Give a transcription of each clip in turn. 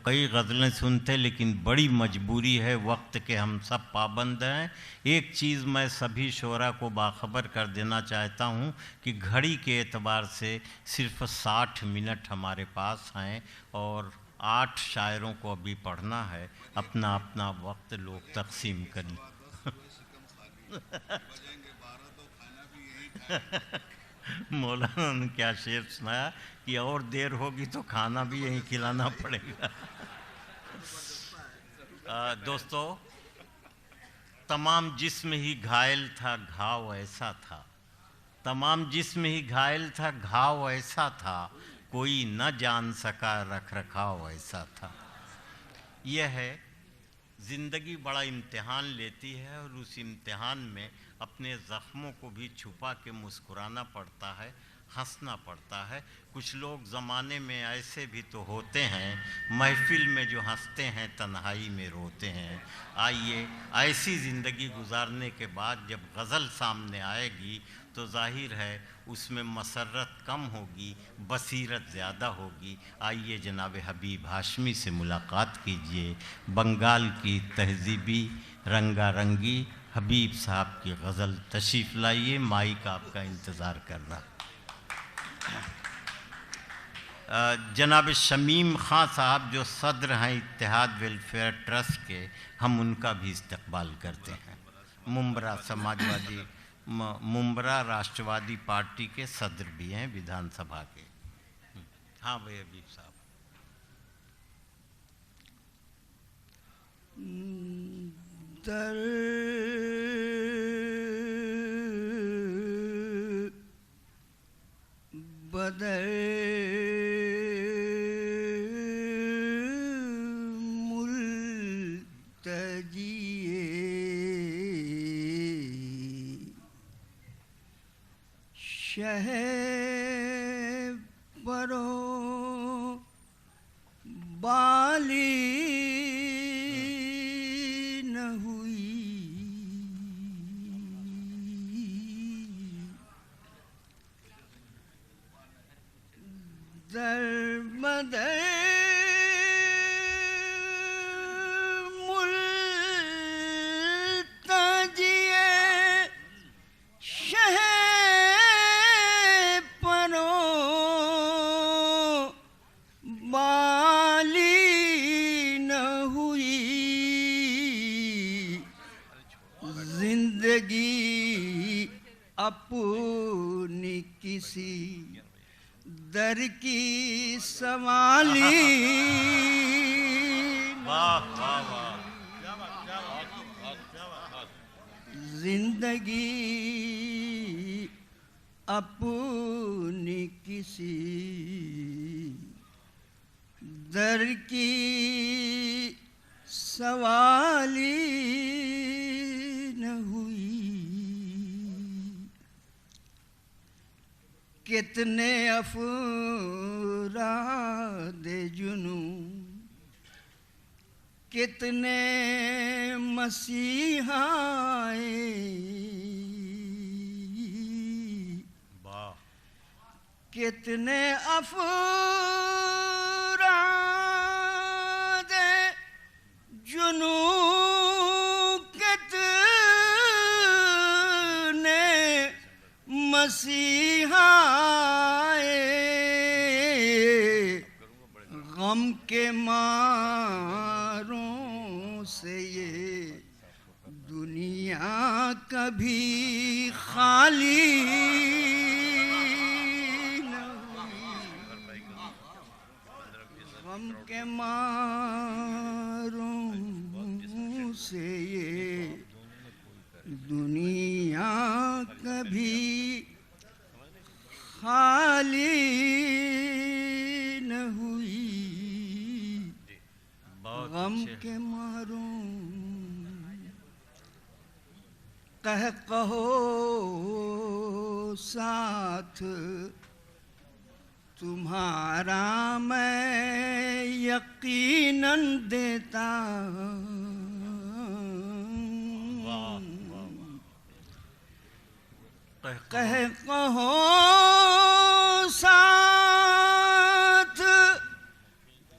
कई गज़लें सुनते, लेकिन बड़ी मजबूरी है, वक्त के हम सब पाबंद हैं। एक चीज़ मैं सभी शोरा को बाखबर कर देना चाहता हूँ कि घड़ी के एतबार से सिर्फ 60 मिनट हमारे पास हैं और 8 शायरों को अभी पढ़ना है। अपना अपना वक्त लोग तकसीम करें। मौलाना ने क्या शेर सुनाया कि और देर होगी तो खाना भी यहीं खिलाना पड़ेगा। दोस्तों, तमाम जिस्म ही घायल था, घाव ऐसा था। तमाम जिस्म ही घायल था, घाव ऐसा था। कोई न जान सका रख रखाव ऐसा था। यह है, ज़िंदगी बड़ा इम्तिहान लेती है और उस इम्तिहान में अपने ज़ख्मों को भी छुपा के मुस्कुराना पड़ता है, हंसना पड़ता है। कुछ लोग ज़माने में ऐसे भी तो होते हैं, महफिल में जो हंसते हैं तन्हाई में रोते हैं। आइए, ऐसी ज़िंदगी गुजारने के बाद जब गज़ल सामने आएगी तो जाहिर है उसमें मसरत कम होगी, बसीरत ज़्यादा होगी। आइए जनाब हबीब हाशमी से मुलाकात कीजिए। बंगाल की तहज़ीबी रंगारंगी हबीब साहब की गज़ल तशरीफ़ लाइए। माइक आपका इंतज़ार कर रहा। जनाब शमीम खां साहब जो सदर हैं इत्तेहाद वेलफेयर ट्रस्ट के, हम उनका भी इस्तकबाल करते हैं। मुंब्रा राष्ट्रवादी पार्टी के सदर भी हैं विधानसभा के। हाँ भाई हबीब साहब। दर बदर शह परो बाली न हुई, दर बदर अपनी किसी दर की सवाली। जिंदगी अपनी किसी दर की सवाली न हुई। कितने अफराद जुनू, कितने मसीहाए, कितने अफराद जुनू, कितने मसीहाए, गम के मारों से ये दुनिया कभी खाली न हुई। गम के मारों से ये दुनिया कभी खाली न हुई। गम के मारों कहो साथ तुम्हारा मैं यकीनन देता। कहो साथ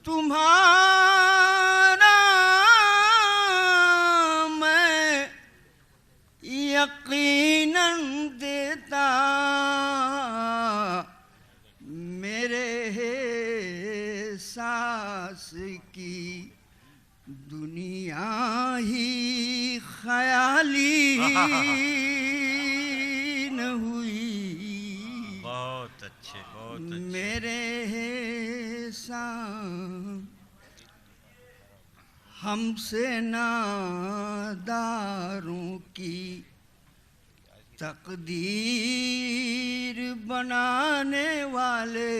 तुम्हारा की दुनिया ही ख्याली न हुई। बहुत अच्छे, बहुत अच्छे। मेरे साथ हमसे नादारों की तकदीर बनाने वाले,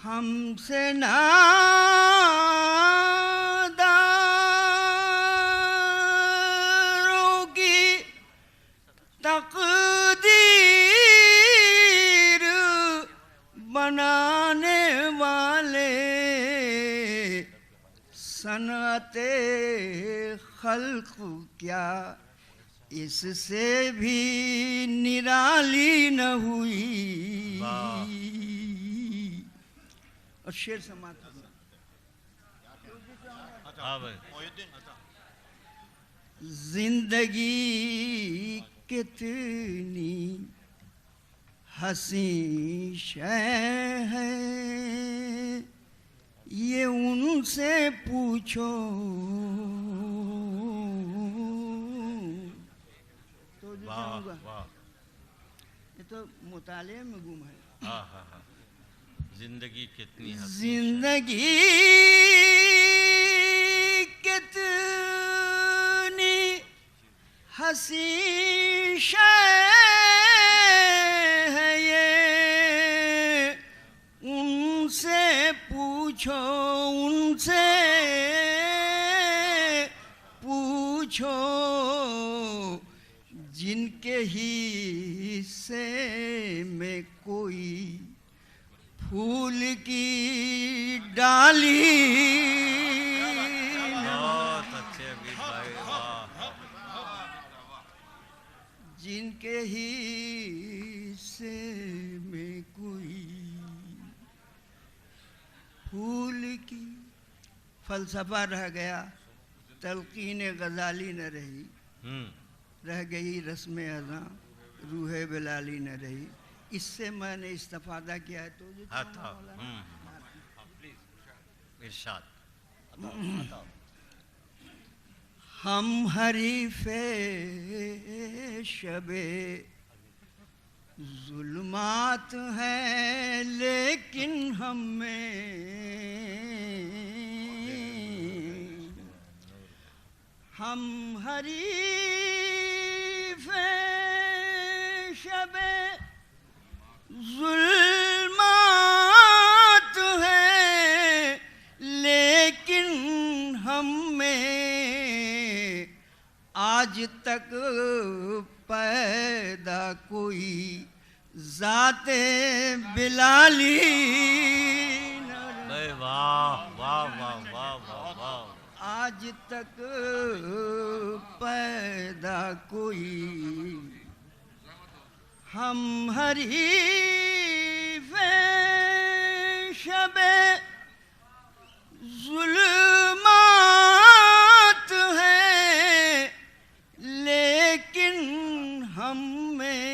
हमसे नादारों की तकदीर बनाने वाले, सनअते खल्क क्या इससे भी निराली न हुई। और शेर समाप्त। हाँ भाई। जिंदगी कितनी हसी शय है, ये उनसे पूछो। तो जो वाह कहूँगा, वाह। ये तो मुताले में गुम है। हाँ हाँ हाँ। जिंदगी कितनी हसीन जिंदगी कितनी हसी शय है, ये उनसे पूछो, उनसे पूछो, जिनके हिस्से में कोई फूल की डाली। बहुत अच्छे अभी भाई, वाह। जिनके हिस्से में कोई फूल की, फलसफा रह गया, तलकीन गजाली न रही, रह गई रस्म अज़ां, रूहे बिलाली न रही। इससे मैंने इस्तिफादा किया है। तो हाँ था। इरशाद। हम हरीफे शबे जुल्मात हैं, लेकिन हम में हम हरीफे शबे जुल्मात है, लेकिन हम में आज तक पैदा कोई ज़ाते बिलाली। भाई वाह वाह वाह वाह वाह वाह। आज तक पैदा कोई, हम हरीफे शबे जुल्मात हैं, लेकिन हम में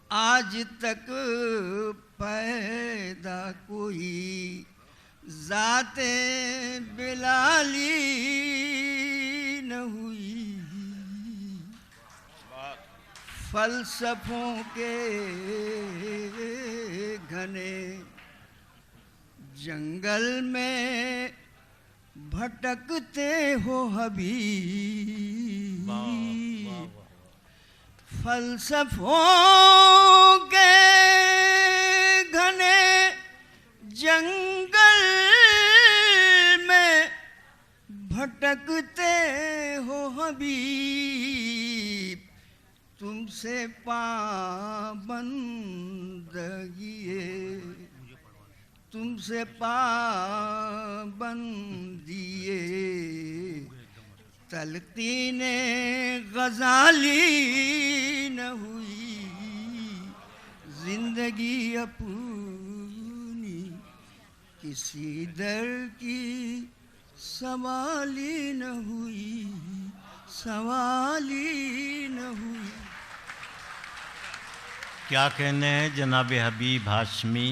आज तक पैदा कोई ज़ाते बिलाली न हुई। फलसफों के घने जंगल में भटकते हो हबीब। फलसफों के घने जंगल में भटकते हो हबीब, तुमसे पाबंदिए, तुमसे पाबंदिए तलकीने गजाली न हुई। जिंदगी अपनी किसी दर की सवाली न हुई, सवाली न हुई। क्या कहने हैं जनाब हबीब हाशमी?